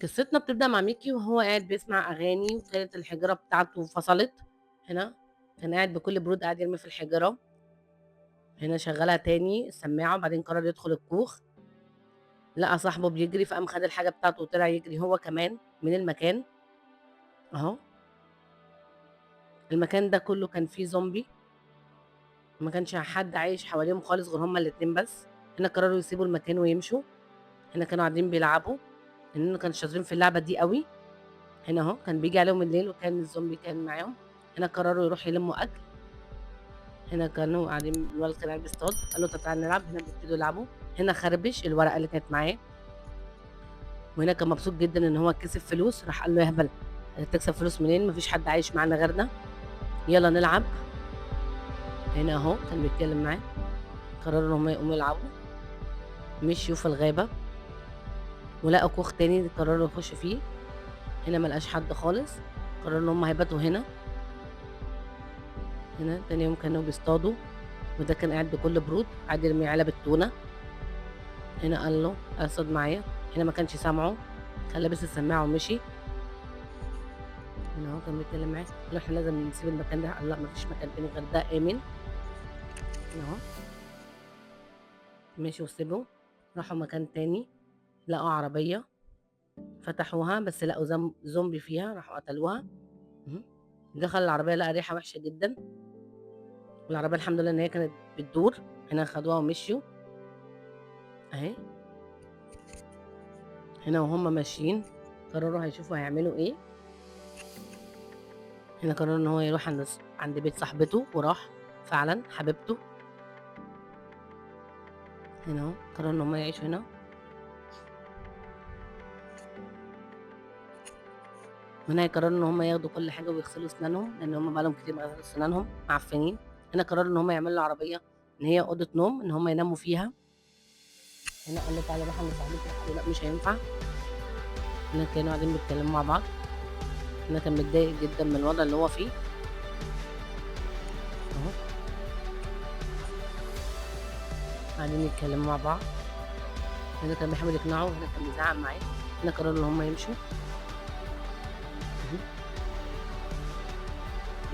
قصتنا بتبدأ مع ميكي وهو قاعد بيسمع أغاني، وكانت الحجرة بتاعته فصلت. هنا كان قاعد بكل برود قاعد يرمي في الحجرة. هنا شغلها تاني السماعة، وبعدين قرر يدخل الكوخ. لقى صاحبه بيجري، فقام خد الحاجة بتاعته وطلع يجري هو كمان من المكان. اهو المكان ده كله كان فيه زومبي، ما كانش حد عايش حواليهم خالص غير هما الاتنين بس. هنا قرروا يسيبوا المكان ويمشوا. هنا كانوا قاعدين بيلعبوا، لأنهم كانوا شاطرين في اللعبة دي قوي. هنا اهو كان بيجي عليهم الليل وكان الزومبي كان معاهم. هنا قرروا يروحوا يلموا أكل. هنا كانوا قاعدين، الولد كان قاعد بيصطاد، قال له طب تعالى نلعب. هنا بيبتدوا يلعبوا. هنا خربش الورقه اللي كانت معاه، وهنا كان مبسوط جدا ان هو كسب فلوس. راح قال له يهبل، تكسب فلوس منين؟ مفيش حد عايش معانا غيرنا، يلا نلعب. هنا اهو كان بيتكلم معاه. قرروا ان هم يقوموا يلعبوا. مشيوا في الغابه ولقوا كوخ تاني قرروا يخشوا فيه. هنا ملقاش حد خالص. قرروا ان هم هيباتوا هنا. هنا تاني يوم كانوا بيصطادوا، وده كان قاعد بكل برود قاعد يرمي علب التونه. هنا قال له اصطاد معايا. هنا ما كانش سامعه، كان لابس السماعه ومشي. هنا هو كان بيتكلم معاه، قال له احنا لازم نسيب المكان ده. قال لا مفيش مكان تاني غير ده آمن. هنا اهو مشي وسيبه. راحوا مكان تاني، لقوا عربية فتحوها، بس لقوا زومبي فيها، راحوا قتلوها. مهم. دخل العربية لقى ريحة وحشة جدا، والعربية الحمد لله ان هي كانت بتدور. هنا خدوها ومشيوا اهي. هنا وهم ماشيين قرروا هيشوفوا هيعملوا ايه. هنا قرروا ان هو يروح عند بيت صاحبته، وراح فعلا حبيبته. هنا اهو قرروا ان هم يعيشوا هنا. هنا يقرروا ان هم ياخدوا كل حاجه ويغسلوا اسنانهم، لان هم بقالهم كتير ما غسلوا اسنانهم معفنين. هنا قرروا ان هم يعملوا عربيه ان هي اوضه نوم ان هم يناموا فيها. هنا قال له تعالى نروح عند صاحبتي، راح قال له لا مش هينفع. هنا كانوا قاعدين بيتكلموا مع بعض. هنا كان متضايق جدا من الوضع اللي هو فيه. اهو قاعدين يتكلموا مع بعض. هنا كان بيحاول يقنعه، هنا كان بيزعق معاه. هنا قرروا ان هم يمشوا. اهو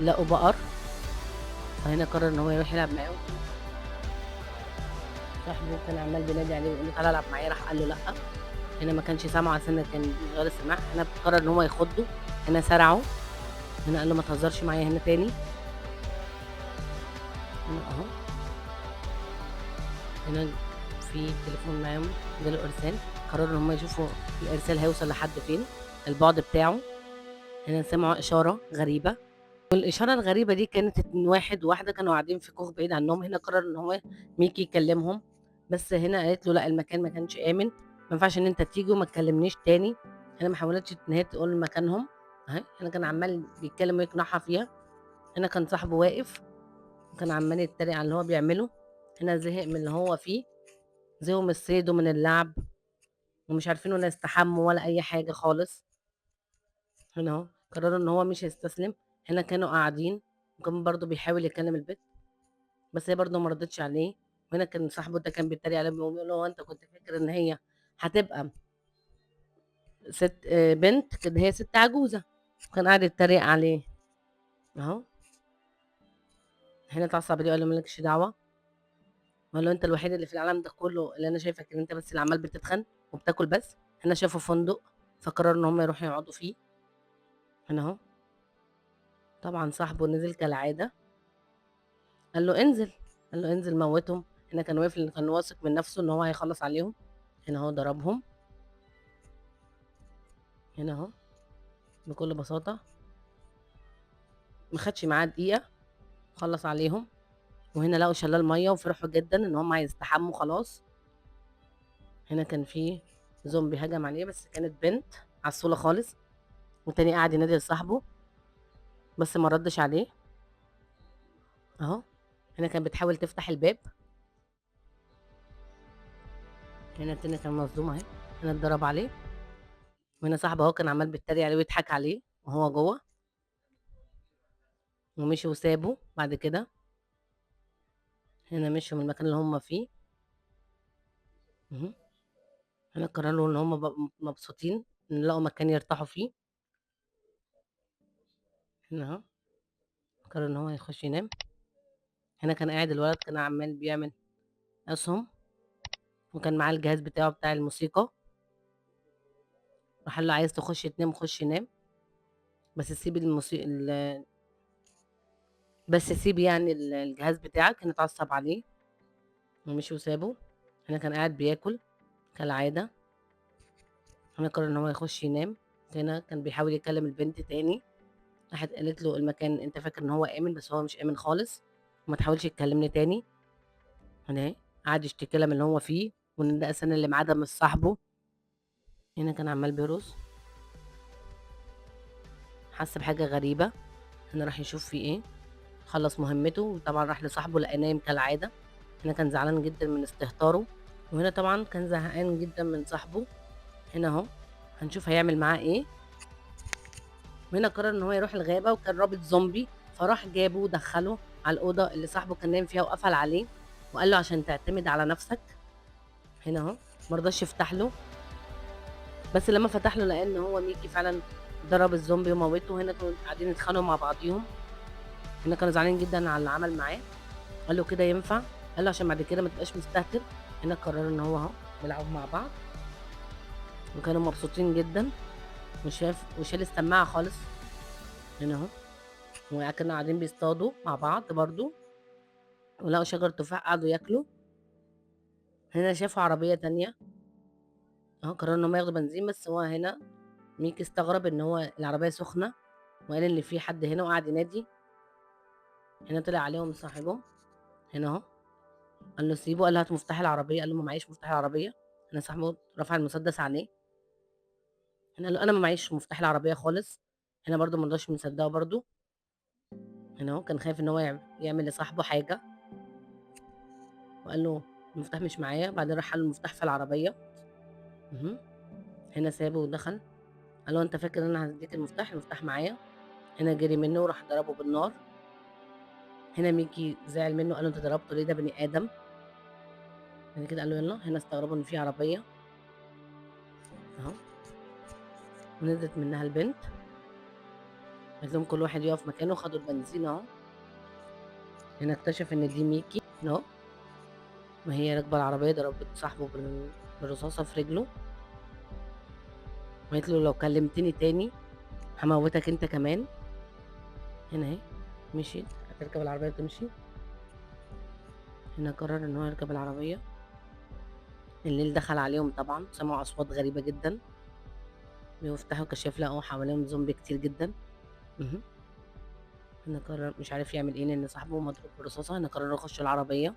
لقوا بقر، فهنا قرر ان هو يروح يلعب معاهم. صاحبه كان عمال بينادي عليه ويقول له تعالى العب معايا، راح قال له لا. هنا ما كانش سامعه عشان كان بيشغل السماعه. هنا قرر ان هو يخضه. هنا سرعه. هنا قال له ما تهزرش معايا هنا تاني. هنا اهو هنا في تليفون معاهم، جاله ارسال. قرروا ان هم يشوفوا الارسال هيوصل لحد فين، البعد بتاعه. هنا سمعوا اشاره غريبه، والاشاره الغريبه دي كانت واحد وواحده كانوا قاعدين في كوخ بعيد عنهم. هنا قرر ان هو ميكي يكلمهم، بس هنا قالت له لا المكان ما كانش امن، ما ينفعش ان انت تيجي وما تكلمنيش تاني. هنا ما حاولتش ان هي تقول مكانهم اهي. هنا كان عمال بيتكلم ويقنعها فيها. هنا كان صاحبه واقف وكان عمال يتريق على اللي هو بيعمله. هنا زهق من اللي هو فيه، زهقوا من الصيد ومن اللعب، ومش عارفين ولا يستحموا ولا اي حاجه خالص. هنا اهو قرروا ان هو مش هيستسلم. هنا كانوا قاعدين، وكان برضه بيحاول يكلم البت، بس هي برضه ما رضتش عليه. وهنا كان صاحبه ده كان بيتريق عليه بيقول له هو انت كنت فاكر ان هي هتبقى ست بنت كده، هي ست عجوزه. كان قاعد يتريق عليه اهو. هنا اتعصب عليه وقال له مالكش دعوه، قال له انت الوحيد اللي في العالم ده كله اللي انا شايفك ان انت بس اللي عمال بتتخن وبتاكل بس. هنا شافوا فندق، فقرروا ان هم يروحوا يقعدوا فيه. هنا اهو طبعا صاحبه نزل كالعاده، قال له انزل، قال له انزل موتهم. هنا كان واقف لأن كان واثق من نفسه ان هو هيخلص عليهم. هنا هو ضربهم. هنا اهو بكل بساطة ما خدش معاه دقيقة، خلص عليهم. وهنا لقوا شلال مية وفرحوا جدا ان هم هيستحموا خلاص. هنا كان في زومبي هجم عليه، بس كانت بنت عسولة خالص. والتاني قاعد ينادي لصاحبه بس ما ردش عليه اهو. هنا كانت بتحاول تفتح الباب. هنا التاني كان مصدوم اهي. هنا اتضرب عليه. وهنا صاحبه اهو كان عمال بيتريق عليه ويضحك عليه وهو جوه، ومشي وسابه بعد كده. هنا مشوا من المكان اللي هم فيه. مهم. هنا قرروا ان هم مبسوطين إن لقوا مكان يرتاحوا فيه. هنا أهو، قرر إن هو يخش ينام. هنا كان قاعد الولد كان عمّال بيعمل أسهم، وكان معاه الجهاز بتاعه بتاع الموسيقى. راح قال له: "عايز تخش تنام خش نام، بس سيب بس سيب يعني الجهاز بتاعك." كان اتعصب عليه ومشي وسابه. هنا كان قاعد بياكل كالعادة. هنا قرر إن هو يخش ينام. هنا كان بيحاول يكلم البنت تاني. راحت قالت له: "المكان أنت فاكر إن هو آمن، بس هو مش آمن خالص، وما تحاولش تكلمني تاني." هنا أهي، قعد يشتكي لها من اللي هو فيه، وإن ده أساسًا اللي معاه ده مش صاحبه. هنا كان عمّال بيرقص، حس بحاجة غريبة. هنا راح يشوف في إيه. خلّص مهمته وطبعًا راح لصاحبه لقاه نايم كالعادة. هنا كان زعلان جدًا من استهتاره، وهنا طبعًا كان زهقان جدًا من صاحبه. هنا أهو، هنشوف هيعمل معاه إيه. وهنا قرر إن هو يروح الغابة وكان رابط زومبي، فراح جابه ودخّله على الأوضة اللي صاحبه كان نايم فيها وقفل عليه، وقال له: "عشان تعتمد على نفسك." هنا أهو، ما رضاش يفتح له، بس لمّا فتح له لقى إن هو ميكي فعلًا ضرب الزومبي وموّته. هنا كانوا قاعدين يتخانقوا مع بعضيهم. هنا كانوا زعلانين جدًا على اللي عمل معاه. قال له: "كده ينفع؟" قال له: "عشان بعد كده ما تبقاش مستهتر." هنا قرروا إن هو أهو بيلعبوا مع بعض، وكانوا مبسوطين جدًا. وشال السماعة خالص. هنا أهو، وكانوا قاعدين بيصطادوا مع بعض برضه، ولقوا شجر تفاح قعدوا ياكلوا. هنا شافوا عربية تانية. أهو قرروا إن هُم ياخدوا بنزين، بس هو هنا ميكي استغرب إن هو العربية سخنة، وقال إن في حد هنا وقعد ينادي. هنا طلع عليهم صاحبهم. هنا أهو، قال له: "سيبه." قال له: "هات مفتاح العربية." قال له: "ما معيش مفتاح العربية." هنا صاحبه رفع المسدس عليه. هنا قال له: "أنا ما معيش مفتاح العربية خالص." هنا برضه ما رضاش مصدقه برضه. هنا أهو كان خايف إن هو يعمل لصاحبه حاجة، وقال له: "المفتاح مش معايا." بعدين راح خلّى المفتاح في العربية. اهم. هنا سابه ودخل. قال له: "أنت فاكر إن أنا هادّيك المفتاح؟ المفتاح معايا." هنا جري منه وراح ضربه بالنار. هنا ميكي زعل منه قال له: "أنت ضربته ليه؟ ده بني آدم." بعد كده قال له: "يالّا." هنا استغربوا إن في عربية أهو، ونزلت منها البنت. قالت لهم كل واحد يقف مكانه، خدوا البنزين أهو. هنا اكتشف إن دي ميكي أهو، وهي راكبة العربية ضربت صاحبه بالرصاصة في رجله، وقالت له: "لو كلمتني تاني هاموّتك أنت كمان." هنا أهي مشيت، هتركب العربية وتمشي. هنا قرر إن هو يركب العربية. الليل دخل عليهم طبعًا، سمعوا أصوات غريبة جدًا، بيفتحوا الكشاف لقوا حواليهم زومبي كتير جدًا. اهم. هنا قرر مش عارف يعمل إيه لإن صاحبه مضروب بالرصاصة. هنا قرروا يخشوا العربية.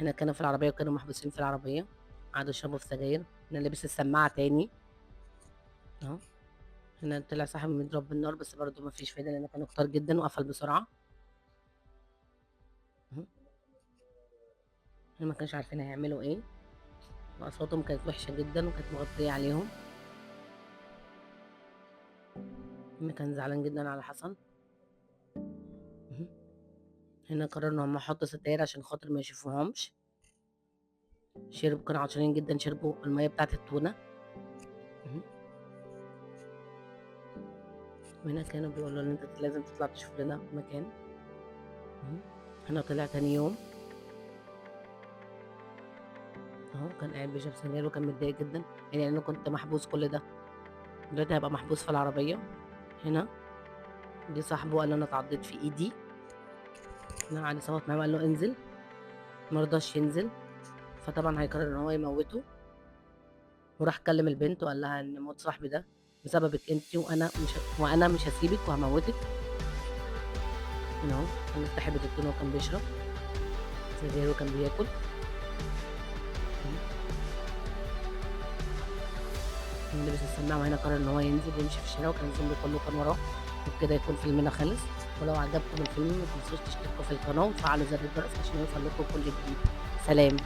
هنا كانوا في العربية وكانوا محبوسين في العربية، قعدوا يشربوا في سجاير. هنا لبس السماعة تاني أهو. هنا طلع صاحبه مضروب بالنار، بس برضه ما فيش فايدة لإنه كانوا كتار جدًا وقفل بسرعة. اهم. هنا ما كانوش عارفين هيعملوا إيه، وأصواتهم كانت وحشة جدًا وكانت مغطية عليهم. هنا كان زعلان جدًا على اللي حصل. اهم. هنا قرروا إن هم يحطوا ستاير عشان خاطر ما يشوفوهمش. كانوا عطشانين جدًا، شربوا المَيّة بتاعة التونة. اهم. وهنا كانوا بيقولوا له: "أنت لازم تطلع تشوف لنا مكان." اهم. هنا طلع تاني يوم أهو، كان قاعد بيشرب سجاير وكان متضايق جدًا، يعني أنا كنت محبوس كل ده، دلوقتي هابقى محبوس في العربية. هنا جه صاحبه قال له: "أنا اتعضيت في إيدي." هنا قعد يصوت معاه وقال له: "انزل." ما رضاش ينزل، فطبعًا هيقرر إن هو يموّته. وراح كلم البنت وقال لها إن موت صاحبي ده بسببِك أنتِ، وأنا مش هاسيبِك وهاموّتِك. هنا أهو كان مفتاح علبة التونة وكان بيشرب سجاير وكان بياكل. اهم. كان لابس السماعة. وهنا قرر إن هو ينزل ويمشي في الشارع وكان الزومبي كله كان وراه. وبكده يكون فيلمنا خلص. ولو عجبكم الفيلم ما تنسوش تشتركوا في القناة وتفعلوا زر الجرس عشان يوصل لكم كل جديد. سلام.